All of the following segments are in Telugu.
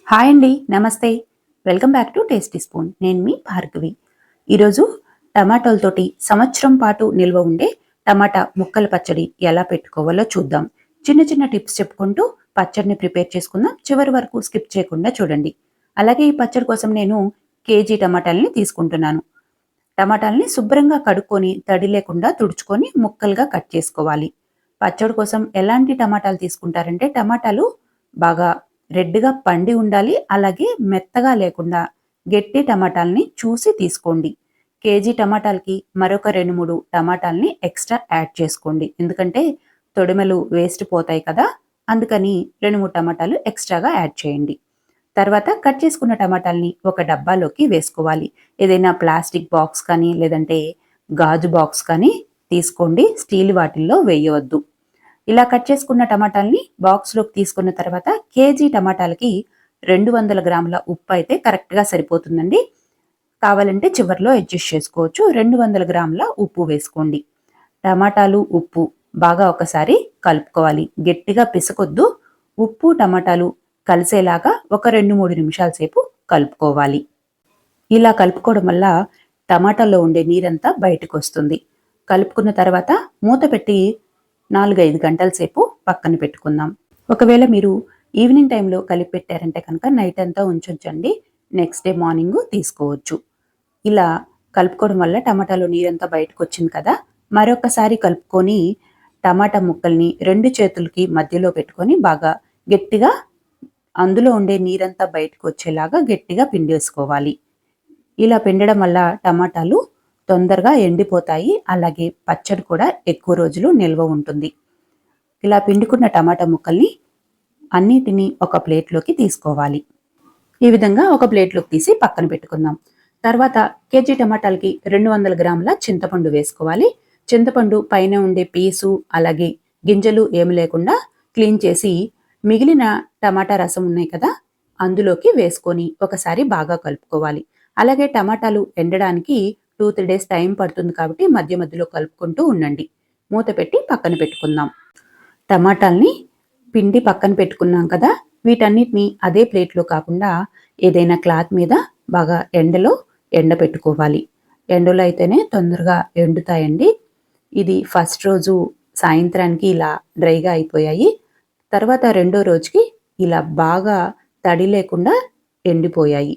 హాయ్ అండి. నమస్తే. Welcome back to tasty spoon. నేను మీ భార్గవి. ఈరోజు టమాటోలతోటి సంవత్సరం పాటు నిల్వ ఉండే టమాటా ముక్కల పచ్చడి ఎలా పెట్టుకోవాలో చూద్దాం. చిన్న చిన్న టిప్స్ చెప్పుకుంటూ పచ్చడిని ప్రిపేర్ చేసుకుందాం. చివరి వరకు స్కిప్ చేయకుండా చూడండి. అలాగే ఈ పచ్చడి కోసం నేను కేజీ టమాటాలని తీసుకుంటున్నాను. టమాటాలని శుభ్రంగా కడుక్కొని తడి లేకుండా తుడుచుకొని ముక్కలుగా కట్ చేసుకోవాలి. పచ్చడి కోసం ఎలాంటి టమాటాలు తీసుకుంటారంటే టమాటాలు బాగా రెడ్‌గా పండి ఉండాలి. అలాగే మెత్తగా లేకుండా గట్టి టమాటాలని చూసి తీసుకోండి. కేజీ టమాటాలకి మరొక 2, 3 టమాటాలని ఎక్స్‌ట్రా యాడ్ చేసుకోండి. ఎందుకంటే తొడిమలు వేస్ట్ పోతాయి కదా! అందుకని 2, 3 టమాటాలు ఎక్స్‌ట్రాగా యాడ్ చేయండి. తర్వాత కట్ చేసుకున్న టమాటాలని ఒక డబ్బాలోకి వేసుకోవాలి. ఏదైనా ప్లాస్టిక్ బాక్స్ కానీ లేదంటే గాజు బాక్స్ కానీ తీసుకోండి. స్టీల్ వాటిల్లో వేయవద్దు. ఇలా కట్ చేసుకున్న టమాటాలని బాక్స్‌లోకి తీసుకున్న తర్వాత కేజీ టమాటాలకి 200 గ్రాముల ఉప్పు అయితే కరెక్ట్‌గా సరిపోతుందండి. కావాలంటే చివర్లో అడ్జస్ట్ చేసుకోవచ్చు. 200 గ్రాముల ఉప్పు వేసుకోండి. టమాటాలు, ఉప్పు బాగా ఒకసారి కలుపుకోవాలి. గట్టిగా పిసకొద్దు. ఉప్పు, టమాటాలు కలిసేలాగా ఒక 2, 3 నిమిషాల సేపు కలుపుకోవాలి. ఇలా కలుపుకోవడం వల్ల టమాటాలో ఉండే నీరంతా బయటకొస్తుంది. కలుపుకున్న తర్వాత మూత పెట్టి 4, 5 గంటల సేపు పక్కన పెట్టుకుందాం. ఒకవేళ మీరు ఈవినింగ్ టైంలో కలిపి పెట్టారంటే కనుక నైట్ అంతా ఉంచొచ్చండి. నెక్స్ట్ డే మార్నింగ్ తీసుకోవచ్చు. ఇలా కలుపుకోవడం వల్ల టమాటాలో నీరంతా బయటకొచ్చింది కదా! మరొకసారి కలుపుకొని టమాటా ముక్కల్ని 2 చేతులకి మధ్యలో పెట్టుకొని బాగా గట్టిగా అందులో ఉండే నీరంతా బయటకొచ్చేలాగా గట్టిగా పిండేసుకోవాలి. ఇలా పిండడం వల్ల టమాటాలు తొందరగా ఎండిపోతాయి. అలాగే పచ్చడి కూడా ఎక్కువ రోజులు నిల్వ ఉంటుంది. ఇలా పిండుకున్న టమాటా ముక్కల్ని అన్నిటినీ ఒక ప్లేట్లోకి తీసుకోవాలి. ఈ విధంగా ఒక ప్లేట్లోకి తీసి పక్కన పెట్టుకుందాం. తర్వాత కేజీ టమాటాలకి 200 గ్రాముల చింతపండు వేసుకోవాలి. చింతపండు పైన ఉండే పీసు అలాగే గింజలు ఏమి లేకుండా క్లీన్ చేసి మిగిలిన టమాటా రసం ఉన్నాయి కదా అందులోకి వేసుకొని ఒకసారి బాగా కలుపుకోవాలి. అలాగే టమాటాలు ఎండడానికి 2, 3 డేస్ టైం పడుతుంది కాబట్టి మధ్య మధ్యలో కలుపుకుంటూ ఉండండి. మూత పెట్టి పక్కన పెట్టుకుందాం. టమాటాల్ని పిండి పక్కన పెట్టుకున్నాం కదా వీటన్నిటిని అదే ప్లేట్లో కాకుండా ఏదైనా క్లాత్ మీద బాగా ఎండలో ఎండబెట్టుకోవాలి. ఎండలో అయితేనే తొందరగా ఎండుతాయండి. ఇది ఫస్ట్ రోజు సాయంత్రానికి ఇలా డ్రైగా అయిపోయాయి. తర్వాత రెండో రోజుకి ఇలా బాగా తడి లేకుండా ఎండిపోయాయి.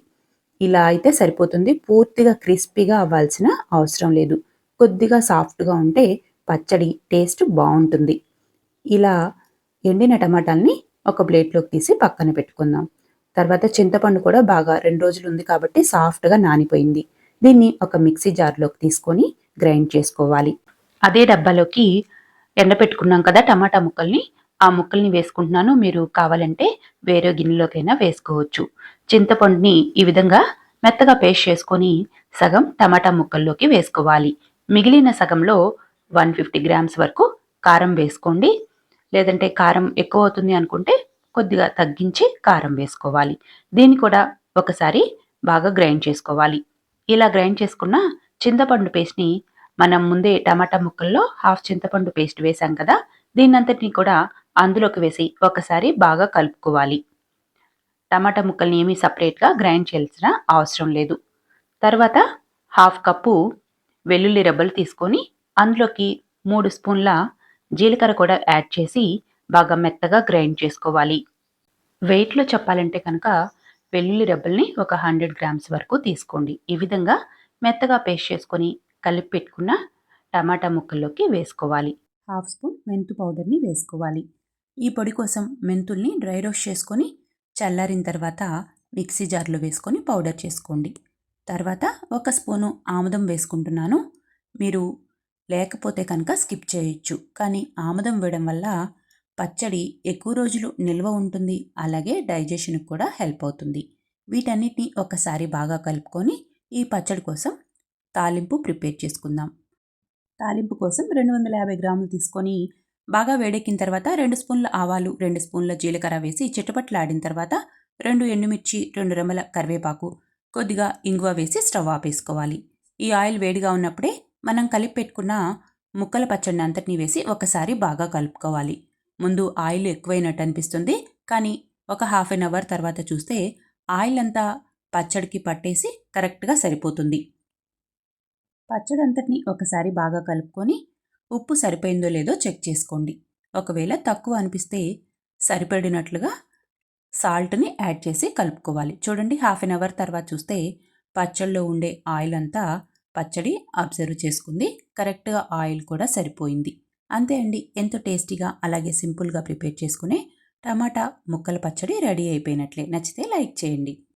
ఇలా అయితే సరిపోతుంది. పూర్తిగా క్రిస్పీగా అవ్వాల్సిన అవసరం లేదు. కొద్దిగా సాఫ్ట్‌గా ఉంటే పచ్చడి టేస్ట్ బావుంటుంది. ఇలా ఎండిన టమాటాల్ని ఒక ప్లేట్లోకి తీసి పక్కన పెట్టుకుందాం. తర్వాత చింతపండు కూడా బాగా 2 రోజులు ఉంది కాబట్టి సాఫ్ట్‌గా నానిపోయింది. దీన్ని ఒక మిక్సీ జార్‌లోకి తీసుకొని గ్రైండ్ చేసుకోవాలి. అదే డబ్బాలోకి ఎండపెట్టుకున్నాం కదా టమాటా ముక్కల్ని, ఆ ముక్కల్ని వేసుకుంటున్నాను. మీరు కావాలంటే వేరే గిన్నెలోకైనా వేసుకోవచ్చు. చింతపండుని ఈ విధంగా మెత్తగా పేస్ట్ చేసుకొని సగం టమాటా ముక్కల్లోకి వేసుకోవాలి. మిగిలిన సగంలో 150 గ్రామ్స్ వరకు కారం వేసుకోండి. లేదంటే కారం ఎక్కువ అవుతుంది అనుకుంటే కొద్దిగా తగ్గించి కారం వేసుకోవాలి. దీన్ని కూడా ఒకసారి బాగా గ్రైండ్ చేసుకోవాలి. ఇలా గ్రైండ్ చేసుకున్న చింతపండు పేస్ట్‌ని మనం ముందే టమాటా ముక్కల్లో హాఫ్ చింతపండు పేస్ట్ వేసాం కదా! దీన్నంతటిని కూడా అందులోకి వేసి ఒకసారి బాగా కలుపుకోవాలి. టమాటా ముక్కల్ని ఏమీ సెపరేట్‌గా గ్రైండ్ చేయాల్సిన అవసరం లేదు. తర్వాత హాఫ్ కప్పు వెల్లుల్లి రెబ్బలు తీసుకొని అందులోకి 3 స్పూన్ల జీలకర్ర కూడా యాడ్ చేసి బాగా మెత్తగా గ్రైండ్ చేసుకోవాలి. వెయిట్‌లో చెప్పాలంటే కనుక వెల్లుల్లి రెబ్బల్ని ఒక 100 గ్రామ్స్ వరకు తీసుకోండి. ఈ విధంగా మెత్తగా పేస్ట్ చేసుకొని కలిపి పెట్టుకున్న టమాటా ముక్కల్లోకి వేసుకోవాలి. హాఫ్ స్పూన్ మెంతు పౌడర్‌ని వేసుకోవాలి. ఈ పొడి కోసం మెంతుల్ని డ్రై రోస్ట్ చేసుకొని చల్లారిన తర్వాత మిక్సీ జార్‌లో వేసుకొని పౌడర్ చేసుకోండి. తర్వాత ఒక స్పూను ఆముదం వేసుకుంటున్నాను. మీరు లేకపోతే కనుక స్కిప్ చేయొచ్చు. కానీ ఆముదం వేయడం వల్ల పచ్చడి ఎక్కువ రోజులు నిల్వ ఉంటుంది. అలాగే డైజెషన్‌కి కూడా హెల్ప్ అవుతుంది. వీటన్నిటిని ఒకసారి బాగా కలుపుకొని ఈ పచ్చడి కోసం తాలింపు ప్రిపేర్ చేసుకుందాం. తాలింపు కోసం 250 గ్రాములు తీసుకొని బాగా వేడెక్కిన తర్వాత 2 స్పూన్ల ఆవాలు, 2 స్పూన్ల జీలకర్ర వేసి చిటపటలాడిన తర్వాత 2 ఎండుమిర్చి, 2 రెమ్మల కరివేపాకు, కొద్దిగా ఇంగువ వేసి స్టవ్ ఆపేసుకోవాలి. ఈ ఆయిల్ వేడిగా ఉన్నప్పుడే మనం కలిపి పెట్టుకున్న ముక్కల పచ్చడిని అంతటిని వేసి ఒకసారి బాగా కలుపుకోవాలి. ముందు ఆయిల్ ఎక్కువైనట్టు అనిపిస్తుంది. కానీ ఒక హాఫ్ అన్ అవర్ తర్వాత చూస్తే ఆయిల్ అంతా పచ్చడికి పట్టేసి కరెక్ట్గా సరిపోతుంది. పచ్చడి అంతటిని ఒకసారి బాగా కలుపుకొని ఉప్పు సరిపోయిందో లేదో చెక్ చేసుకోండి. ఒకవేళ తక్కువ అనిపిస్తే సరిపడినట్లుగా సాల్ట్ని యాడ్ చేసి కలుపుకోవాలి. చూడండి, హాఫ్ అన్ అవర్ తర్వాత చూస్తే పచ్చడిలో ఉండే ఆయిల్ అంతా పచ్చడి అబ్జర్వ్ చేసుకుంది. కరెక్ట్గా ఆయిల్ కూడా సరిపోయింది. అంతే అండి, ఎంతో టేస్టీగా అలాగే సింపుల్గా ప్రిపేర్ చేసుకునే టమాటా ముక్కల పచ్చడి రెడీ అయిపోయినట్లే. నచ్చితే లైక్ చేయండి.